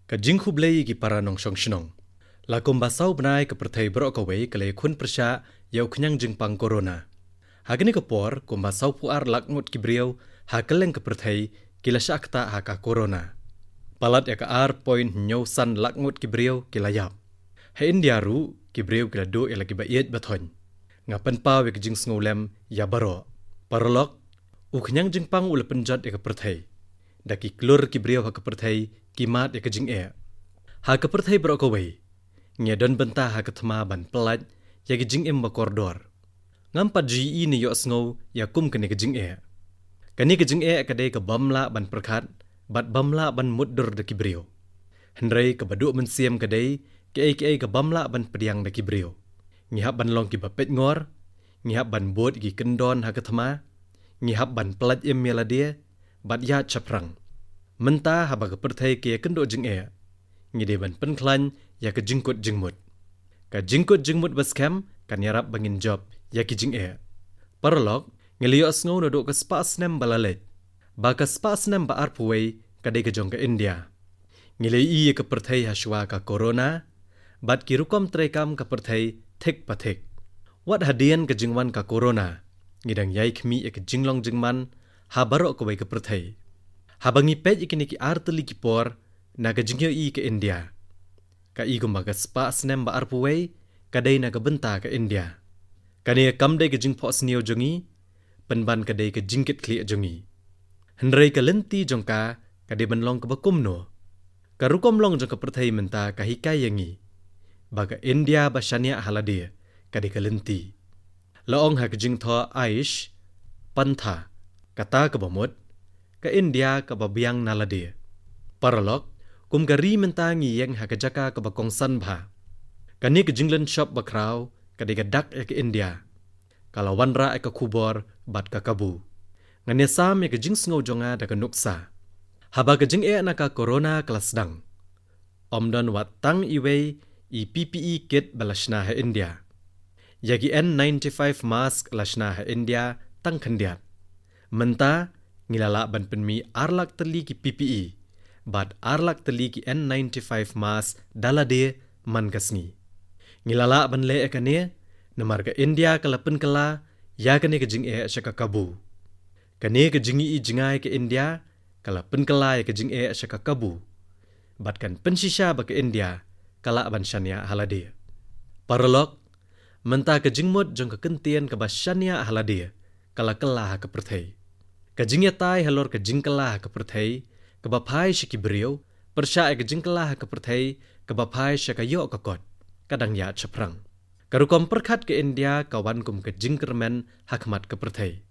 Ka jingku blei ki para nong shong shnong. La kumbasau benai ke pertai berokawai ke le kun persya yau kenyang jingpang corona. Hagini ke por kumbasau puar lakngut ki briau ha keleng ke pertai kila syakta ha ka corona. Palat ya ka ar point nyau san lakngut ki briau kila yap. Ha India ru ki briau kila do ya lagi baiet bathon. Ngapan pa wek jing sngolem ya baro. Parolok u kenyang jingpang ula penjat ya ke pertai. Daki klur ki briau ha ke pertai kimat ya ke jing e. Ha ke pertai berokawai. Ngedon bentah ha ke thema ban pelat ya ke jing em bakordor. Ngampat GE ni yo sngo ya kum kene ke jing e. Kani ke jing e kadai ke bamla ban perkat bat bamla ban muddur de kibriu. Hendrai ke baduk mensiam kadai ke bamla ban pediang de kibriu. Ngihap ban long ki bapet ngor, ngihap ban bot ki kendon ha ke thema, ngihap ban pelat em meladia bat ya chaprang. Mentah ha ba ke perthai ke kendo jing e. Ngide ban penklan ya ke jingkut jingmut. Ka jingkut jingmut baskem kan yarap bangin job ya ki jing e. Parolog ngeliyo asngau no do ke spa snem balalet. Ba ke spa snem ba arpuwei kadai ke jong ke India. Ngilei ke perthai haswa ka corona bat ki rukom trekam ke perthai thek pathek. Wat hadian ke jingwan ka corona. Ngidang yai khmi ke jinglong jingman ha barok ke ke perthai. Habangi pej ikini ki arteli ki por na ke jingyo ke India. Ka kumbaga spa snem ba arpuwei kadai na ke benta ke India. Kani kamdai ke jingpo snio jongi penban kadai ke jingkit kli jongi. Hendrai ke lenti jongka kadai benlong ke bakumno. Ka rukom long jong ke perthai menta ka hikai yangi. Baga India ba shania haladia kadai ke lenti. Laong ha ke jingtho Aish pantha kata ke bomot ke India ke babiang naladia. Paralog kum gari mentangi yang ha ke jaka ke bakong sanbha. Kani ke jinglen shop bakrau kadai ke dak ke India. Kalau wanra ke kubor bat ke kabu. Ngane sam ke jing sngo jonga da ke nuksa. Haba ke jing na ka corona kelas dang. Omdon wat tang iwei i PPE kit balashna ha India. Yagi N95 mask lashna ha India tang khendiat. Menta ngilala ban penmi arlak teli ki PPE. Bat arlak teli ki N95 mask dalade man kasni. Ngilala ban le ekane namar ke India kalapen kala ya kane ke jing syaka kabu. Kane ke jingi i jingai ke India kalapen kala ya ke jing syaka kabu. Bat kan pensisha ba ke India kala ban shania halade. Paralog menta ke jingmut jong ke kentian ke basyania halade kala kala ke perthai. Ke jingya tai halor ke jingkala ke perthai ke bapai shiki beriau persya ke jingkala ke perthai ke bapai syaka yo ke kot. Kadang ya ceprang. Karukom perkat ke India kawan kum ke jingkermen hakmat ke perthai.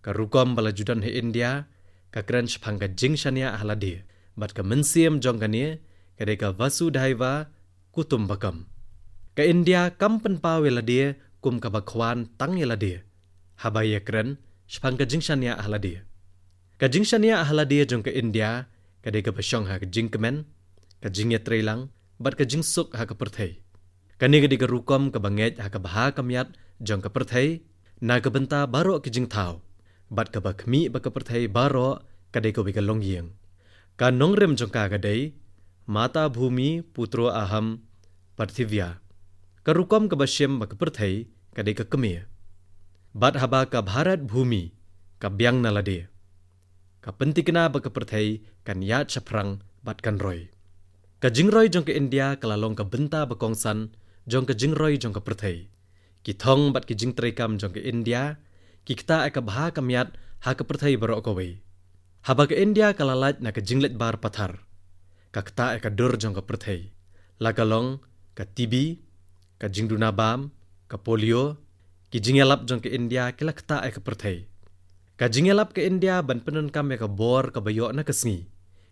Karukom balajudan he India ka kran shpang ke jing shania halade. Bat ke mensiam jongkane kadai ke vasudhaiva kutum bakam. Ke India kampen pa welade kum ke bakwan tang yelade. Habaya kran shpang ke jing shania halade. Ke jing shania halade jong ke India kadai ke basyong ha ke jingkemen ke jingya trelang bat ke jing suk ha ke perthai. Kani ke rukom ke banget ha ke baha kamyat jong ke perthai na ke benta baro ke jing thau. Bat ke bakmi ba ke perthai baro kadai ke wika longyeng. Ka nongrem jong ka kadai mata bhumi putro aham parthivya. Ka rukom ke basyem ba ke perthai kadai ke kemir. Bat haba ka bharat bhumi ka biang nalade. Ka pentikna ba ke perthai kan ya chaprang bat kan roy. Ka jingroy jong ke India kalalong ke benta bakongsan jong ke jingroy jong ke perthai. Ki thong bat ki jing trekam jong ke India ki kita ka baha kamyat ha ke perthai barok kawai. Haba ke India kalalat na ke jinglet bar pathar. Ka kita ka dur jong ke perthai. Lagalong ka TB, ka jingduna bam, ka polio, ki jingelap jong ke India kila kita ka perthai. Ka jingelap ke India ban penun kam ka bor ka bayo na kesngi.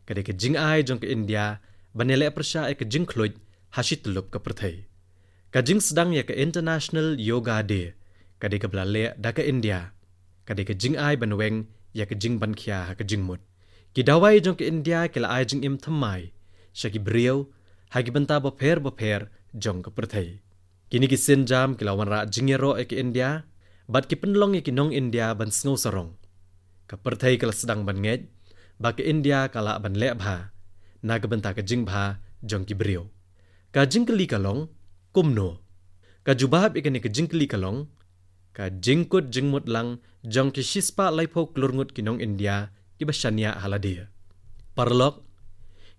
Kadai ke jingay jong ke India banele persya ke jingkluj hashitulup ke perthai. Ka jing sedang ya ke International Yoga Day. Kadai ke belale da ke India. Kadai ke jingay banweng ya ke jing ban kia ha ke jingmut. Ki dawai jong ke India kila ay jing im thamai. Syaki beriau hagi benta boper jong ke perthai. Kini ki sinjam kila wanra jingero ke India bat ki penlong ki nong India ban sngo sarong. Ka perthai kala sedang ban ngej ba ke India kala ban le bha na ke benta ke jing bha jong ki brio. Ka jingkeli kalong kumno. Ka jubahab ikan ni ka jingkeli kalong ka jingkut jingmut lang jong ki shispa laipo klurngut kinong India ki basyania haladia. Parlok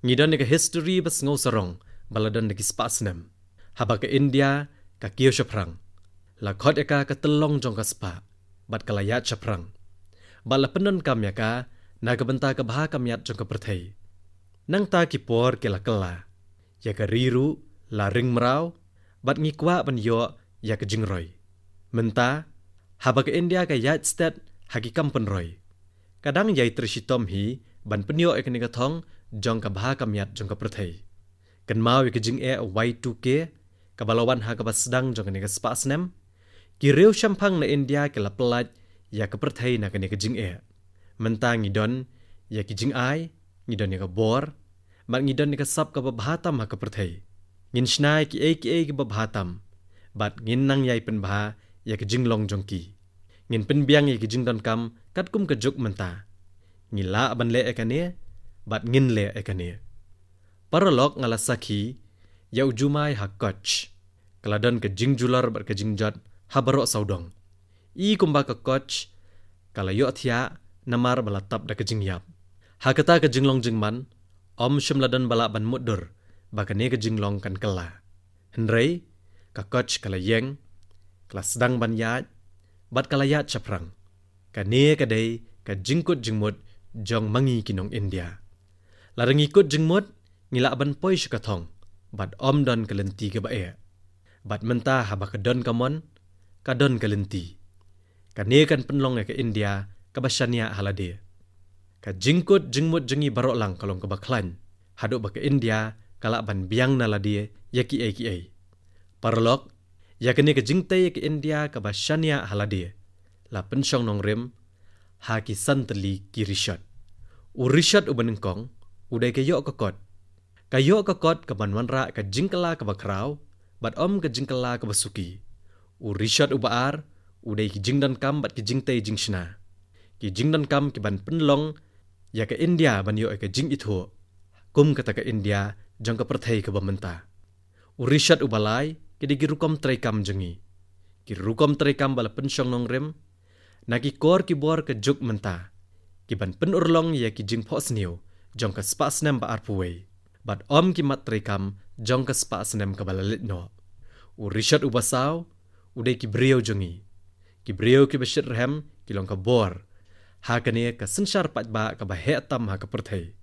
ngidon ni ka history bas ngau sarong baladon ni ki spasnem. Haba ka India ka kiyo syaprang. Lakot eka ka telong jong ka spa bat kalayat syaprang. Bala penon kam ya ka nagabenta ka baha kam yat jong ka perthai. Nang ta ki por ke la kala. Ya ka riru la ring merau bat ngikwa ban yo ya ka jingroy. Menta haba ka India ka yat stat hagi kampen roy. Kadang yai trishitom hi ban penyo ek ni ka thong jong ka baha kam yat jong ka perthai. Kan mau ke jing Y2K ka balawan ha ka basdang jong ni ka spasnem. Ki reu syampang na India ke la pelat ya ka perthai na ka ni ka jing Menta ngidon ya ki jing ai ngidon ni ka bor mat ngidon ni ka sap ka babahatam ha ka perthai. Ngin shnai ki ki babahatam bat ngin nang yai pen baha ya ki jinglong jong ki. Ngin pen biang ya ki jingdon kam kat kum ka juk menta. Ngila aban le ekane bat ngin le ekane. Paralok ngala sakhi ya ujumai ha coach. Kaladon ka jingjular bat ka jingjat ha barok saudong. I kumba ka coach kala yo thia namar balatap da ka jingyap. Ha kata ka jinglong jingman om shimladan bala ban mudur bakane ka jinglong kan kala. Henrei ka coach kala yeng kala sedang ban yat bat kala yat chaprang. Ka ne ka dei ka jingkut jingmut jong mangi kinong India. Larang ikut jingmut ngila ban poi syakathong bat om don kalenti ka bae. Bat menta haba ka don kamon ka don kalenti. Ka ne kan penlong ka India ka basyania halade. Ka jingkut jingmut jengi barok lang kalong ka baklan. Haduk ba ka India kala ban biang na ladie yaki ai. Parlok ya kene ka jingtai ka India ka basyania halade. La pensyong nong rim ha ki santeli ki rishat. U rishat u banengkong udai ka yok ka kot. Ka yok ka kot ka banwanra ka jingkala ka bakrau bat om ka jingkala ka basuki. U rishat u baar udai ki jingdan kam bat ki jingtai jingshna. Ki jingdan kam ki ban penlong ya ka India ban yok ka jing itho. Kum kata ka India jong ka perthai ka bamenta. U rishat u balai ki di girukom traikam jengi. Ki rukom traikam bala pensyong nong rim na ki kor ki bor ka juk menta. Ki ban penurlong ya ki jing phos niu jong ka spasnem ba arpuwei. Bat om ki mat traikam jong ka spasnem ka balalit no. U rishat u basaw udai ki brio jengi. Ki brio ki bashit rehem ki long ka bor. Ha kane ka sensyar pat ba ka bahe tam ha ka perthai.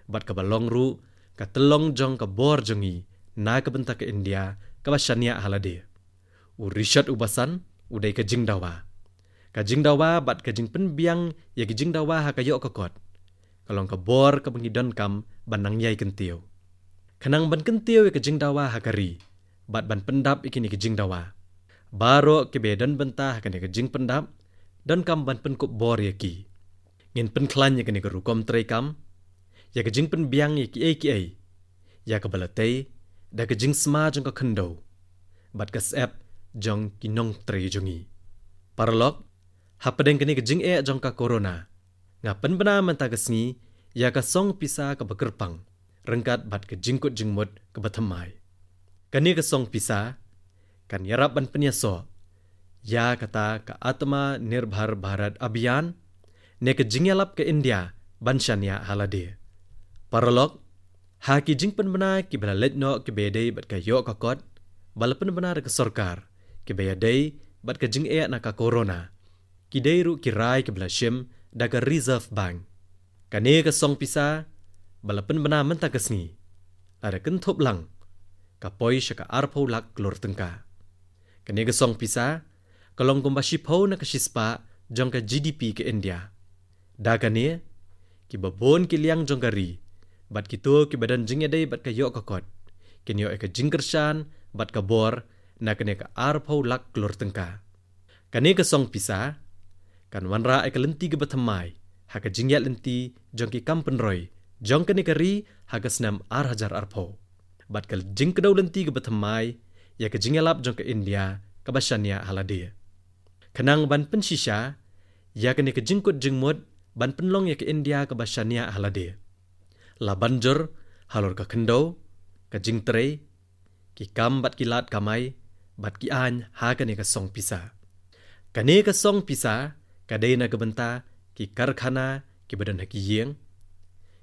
Bat ka balong ru ka telong jong ka bor jengi na ka benta ka India ka basyania halade. U rishat u basan udai ka jing dawa. Ka jing dawa bat ka jing penbiang ya ki jing dawa ha ka yok ka kot. Kalong ka bor ka bangidon kam banang yai kentiu. Kanang ban kentiu ya ka jing dawa ha kari. Bat ban pendap ikini ka jing dawa. Baro ke bedan benta ha kani ka jing pendap dan kam ban penkup bor ya ki. Ngin penklan ya kani ka rukom tray kam. Ya ka jing penbiang ya ki ai. Ya ka balatay da ka jing sma jong ka kendo. Bat ka sep jong kinong tray jongi. Paralok hapadeng kani ka jing jong ka corona. Ngapan bena mentagasngi ya ka song pisa ka bakerpang. Rengkat bat ka jingkut jingmut ka batamai. Kani ka song pisa kan yarap ban penyaso. Ya kata ka Atma Nirbhar Bharat Abhiyan ne ka jingyalap ka India bansyania halade. Paralok ha ki jingpan bena ki balalet no ki bedai bat ka yok ka kot balapan bena ka sarkar ki bedai bat ka jing na ka corona. Ki deiru ki rai ki blashim da ka Reserve Bank. Kane ka song pisa balapan bena menta kasngi. Ada kenthop lang ka poi syaka arpo lak klor tengka. Kane ka song pisa kalong kumbashi pau na ka shispa jong ka GDP ke India. Da kane ki babon ki liang jong ka ri bat kito ki badan jingya day bat ka yok ka kot. Kinyo ka jingkershan bat ka bor na kane ka arpo lak klor tengka. Kane ka song pisa kan wanra ka lenti ka batamai ha ka jingya lenti jong ki kampen roy jong kane ka ri ha ka snam hajar arpo. Bat ka jing kadaw lenti ka batamai ya ka jingyalap jong ka India ka basyania halade. Kanang ban pensisya ya kane ka jingkut jingmut ban penlong ya ka India ka basyania halade. La banjur halor ka kendo ka jing tre ki kam bat ki lat kamai bat ki an ha ka ne ka song pisa kane ka song pisa ka de na ka benta ki karkhana ki badan ha ki yeng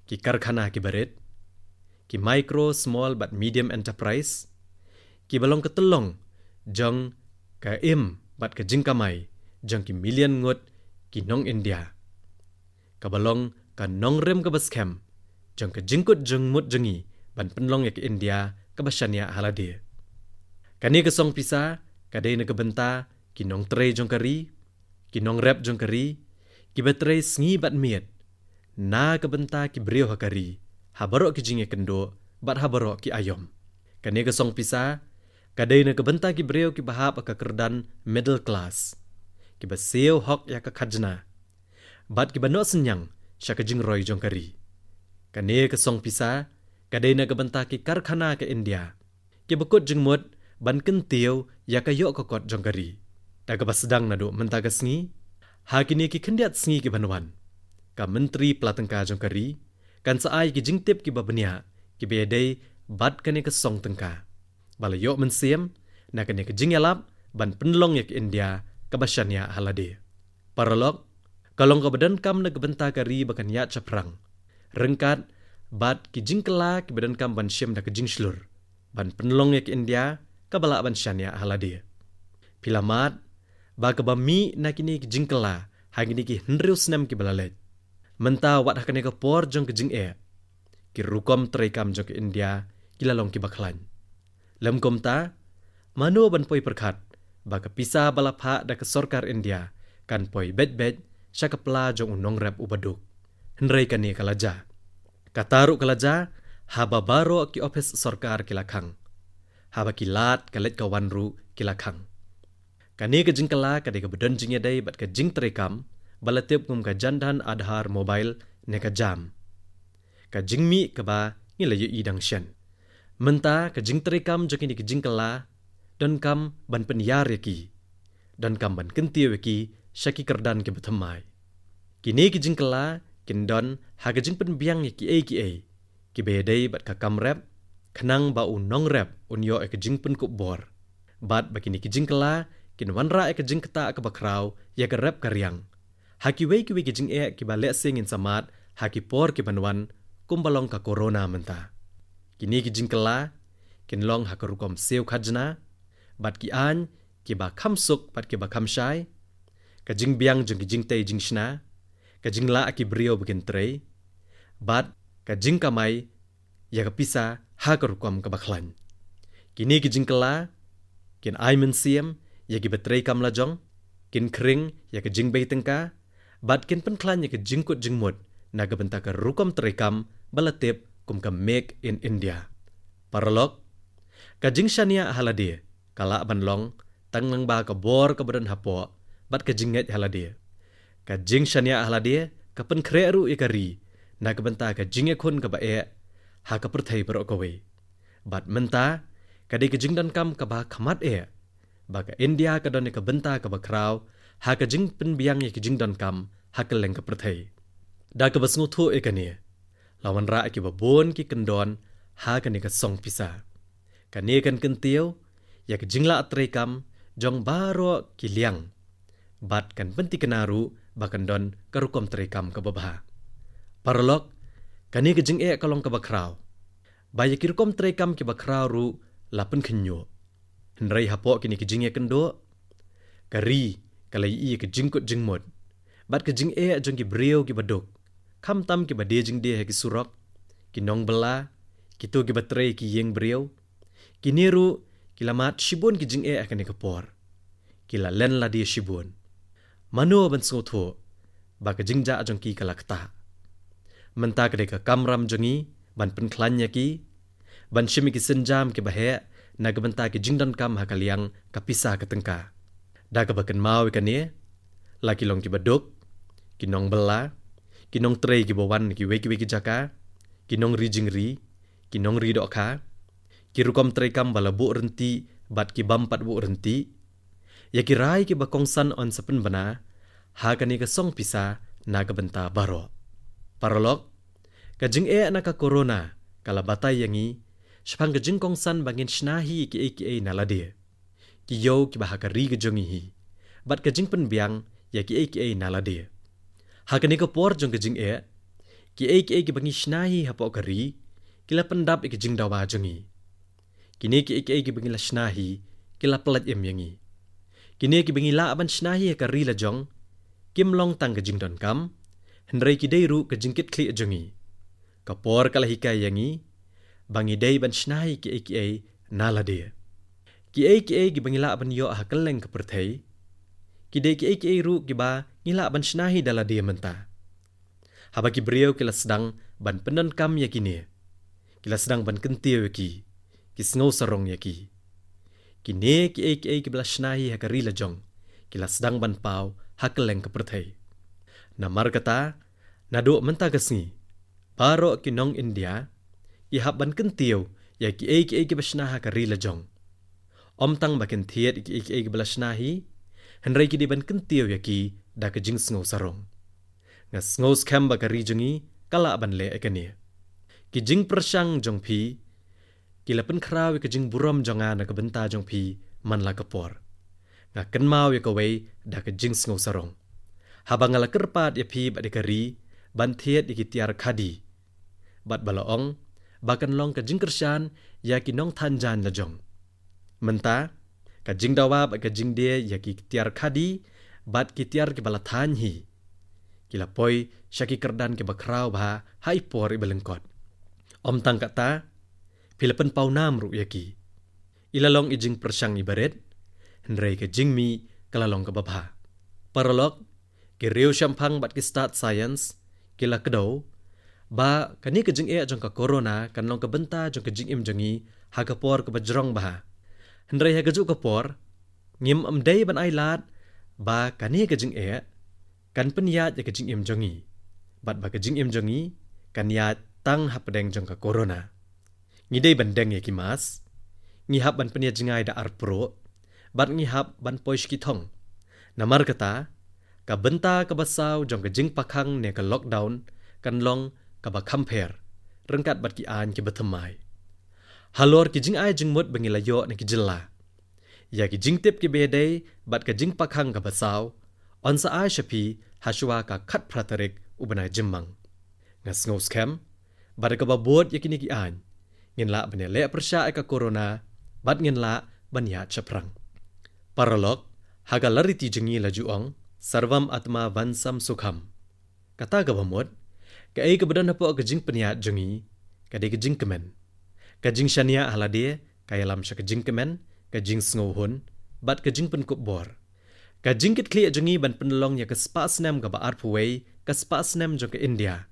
ki karkhana ki baret ki micro small but medium enterprise ki balong ka telong jong ka im bat ka jing kamai jong ki million ngot ki nong India ka balong ka nong rem ka baskem jong ka jingkut jong mut jengi ban penlong ya ki India ka basania halade kani ka song pisa ka de na ka benta ki nong tre jong kari ki nong rep jong kari ki batre sngi bat miet na ka benta ki brio hakari habaro ki jinge kendo bat habaro ki ayom kani ka song pisa ka de na ka benta ki brio ki bahap ka kerdan middle class ki baseo hok ya ka khajna bat ki bano senyang sya ka jing roy jong kari kani ka song pisa ka de na ka benta ki karkhana ka India ki bakut jing mut ban kentiau ya ka yo ka kot jong kari ta ka basdang na do menta ka sngi ha kini ki khendiat sngi ki banwan ka menteri pelatengka jong kari kan saai ki jingtip ki babnia ki bedai bat kani ka song tengka bala yo mensiem na kani ka jingalap ban penlong ya ki India ka basania halade paralog kalong ka badan kam na benta kari bakan ya chaprang rengkat bat ki jingkela ki badan kam ban syem na ka jingslur ban penlong ya ki India ka bala ban syania halade pilamat ba ka bami na kini ki jingkela ha kini ki hendrius nem ki balalet menta wat hakane ka por jong ke jing ki rukom trekam jong ke India ki lalong ki baklan lam komta manu ban poi perkhat ba ka pisa balapha da ka sarkar India kan poi bet syakapla jong unong rap ubaduk hendrai kani kalaja kataru kalaja haba baro ki office sarkar ki lakhang haba ki lat kalet ka wanru ki lakhang kani ka jingkala ka de ka bedan jing dai bat ka jing trekam balatip ngum ka jandan adhar mobile ne ka jam ka jingmi ka ba ni la yu idang shen menta ka jing trekam joki ni ka jingkala dan kam ban penyar ki dan kam ban kenti ki syaki kerdan ki bethamai kini ki jingkala kindon ha ka jing pen biang ki ki bedai bat ka kam rap khnang ba unong rap unyo ka jing pen ku bor bat bakini ki jingkala kin wanra ka jing kata ka bakrau ya ka rap karyang haki wei ki jing ki ba le sing in samat haki por ki banwan kumbalong ka corona menta kini ki jingkala kin long ha ka rukom seu khajna bat ki an ki ba khamsuk bat ki ba khamshai ka jing biang jing ki jing tei jing shna ka jing la ki brio begin tre bat ka jing kamai ya ka pisa ha ka rukom ka bakhlan kini ki jingkala kin ai men siem ya ki betrei kam la jong kin kring ya ka jing bei tengka bat kin pen klan ya ka jingkut jingmut na ka benta ka rukom trekam balatip kum ka make in India paralog ka jing shania halade kala banlong tangnang ba ka bor ka badan hapo bat ka jinget halade ka jing shania halade ka pen khreru ikari na ka benta ka jinge khun ka ba ha ka perthai baro ka we bat menta ka de ka jing dan kam ka ba khamat ba ka India ka don ka benta ka ba kraw ha ka jing pen biang ye ka jing dan kam ha ka leng ka perthai da ka basngu thu ekani lawan ra ki ba bon ki kendon ha ka ni ka song pisa ka ne kan kentiau ya ka jingla atre kam jong baro ki liang bat kan penti kenaru ba kan don ka rukom trekam ka babha paralog kani ka jing kalong ka ba kraw ba ya ki rukom trekam ki ba kraw ru lapen khnyo hendrai hapo kini ki jing kendo kari kalai i ki jingkut jingmod bat ka jing jong ki brio ki badok kham tam ki bade jing de ki surok ki nong bela ki tu ki batre ki yeng brio ki niru ki lamat shibun ki jing akane ka por ki la len la di shibun mano ban sotho ba ka jing ja jong ki kalakta menta ka de ka kamram jongi ban pen klanya ki ban shimi ki senjam ki bahe na ka benta ki jing dan kam hakaliang ka pisa ka tengka da ka bakan mau ka ne la ki long ki badok ki nong bela ki nong tre ki bawan ki we ki jaka ki nong ri jing ri ki nong ri dok kha ki rukom tre kam bala bu renti bat ki bampat bu renti ya ki rai ki bakong san on sepen bana ha ka ni ka song pisa na ka benta baro paralog ka jing na ka corona kala batay yangi Sepang ke jing kongsan bangin shnahi ki naladia. Ki yo ki bahakari ke jongihi. Bat ke jing penbiang ya ki naladia. Hakani ko por jong ke jing ki bangi shnahi hapo kari kila pendap ke jing dawa jongi. Kini ki bangi la shnahi kila pelat yangi. Kini ki bangi la aban shnahi kari la jong kim long tang ke jing don kam. Hendrai ki deiru ke jingkit kli jongi. Kapor kala hikai yangi bangi dei ban shnahi ki naladia. Ki bangila ban yo hakaleng ke perthai. Ki dei ki ru ki ba ngila ban shnahi dala dia menta. Haba ki beriau kila sedang ban penon kam yakini. Kila sedang ban kentiu ki. Ki sngau sarong yaki. Kini ki bala shnahi hakari la jong. Kila sedang ban pau hakaleng ke perthai. Namar kata nado menta kesni. Baro ki nong India ki hab ban kentiu ya ki basnaha hakari la jong. Om tang bakin thiet ki belasnahi, henrai ki di ban kentiu ya ki da ke jing sngau sarong. Ngas ngau skam bakari jongi kala ban le ekani. Ki jing persang jong pi, ki lapen kraw ke jing buram jonga na ke benta jong pi man la kapor. Nga ken mau ya kawai da ke jing sngau sarong. Habang ala kerpat ya pi ba dekari ban thiet ki tiar khadi. Bat balaong bakan long ke jing kersan ya ki nong tanjan la jong. Menta, ka jing dawa ba ka jing dia ya ki tiar khadi, bat ki tiar ki bala thanhi. Kila poi syaki kerdan ki bakrau ba hai por ibelengkot. Om tang kata, pilapan pau nam ru ya ki. Ilalong ijing persang ibaret, hendrai ka jing mi kalalong ka babha. Paralog, ki riu syampang bat ki start science, kila kedau, ba kani ka jing jong ka corona kan long ka benta jong ka jing im jongi ha ka por ka bajrong ba. Hendrai ha gajuk kapor, ngim amday ban ay lat, ba kani ka jing kan penyat ya ka jing im jongi. Bat ba ka jing im jongi, kan yat tang hapadeng jong ka corona. Ngidai bandeng ya kimas, ngihap ban penyat jingay da arpro, bat ngihap ban poish kitong. Namar kata, ka benta ka basaw jong ka jing pakang ne ka lockdown, kan long ka ba kamper, rengkat bat ki an ki batamay. Halor ki jing ay jing mut bangilayo na ki jilla. Ya ki jing tip ki bedai bat ka jing pakhang ka basaw, on sa ay shapi haswa ka kat pratarik ubanay jimmang. Ngas ngos kem, bat ka babot ya kini ki an, ngin la banele persya ay ka corona, bat ngin la banyat syaprang. Paralog, haga lariti jingi la juong, sarvam atma vansam sukham. Kata ka bamot, ka ay kabadan hapo ka jing penyat jingi, ka di ka jing kemen. Kajing syania halade, kaya lam sya kajing kemen, kajing sngohun, bat kajing penkuk bor. Kajing kit kli jongi ban penelong ya ke spa snem ka baar puway, ka spa snem jong ke India.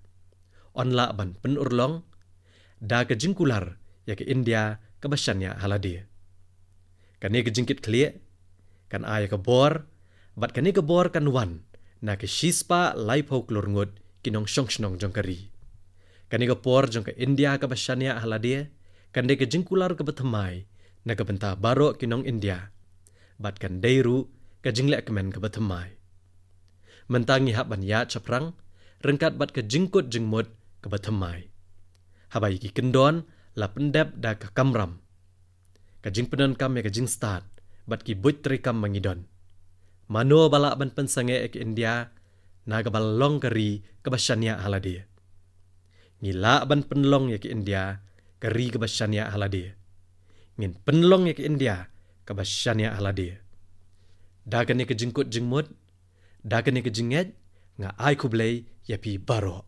Onla ban penurlong, da kajing kular ya ke India ka basyanya halade. Kani kajing kit kli, kan aya ka bor, bat kani ka bor kan wan, na ke shispa laipo klurngut kinong syongshnong jong kari. Kani ka por jong ke India ka basyanya halade, kan ke jingkular ke batamay na kabenta baro kinong India. Bat kan deiru ka jingle kemen ke batamay. Mentangi hab ban ya caprang, rengkat bat ke jingkut jingmut ke batamay. Habai ki kendon la pendep da ka kamram. Ka jing penon kam ya ka jing start, bat ki but trikam mangidon. Mano balak ban pensange ke India, na ka balong kari ke basyanya halade. Ngila ban penlong ya ke India, kari kebasyanya halade. Ngin penlong ya ke India, kebasyanya halade. Dagan ya ke jingkut jingmut, dagan ya ke jinget, nga ay kublay ya pi baro.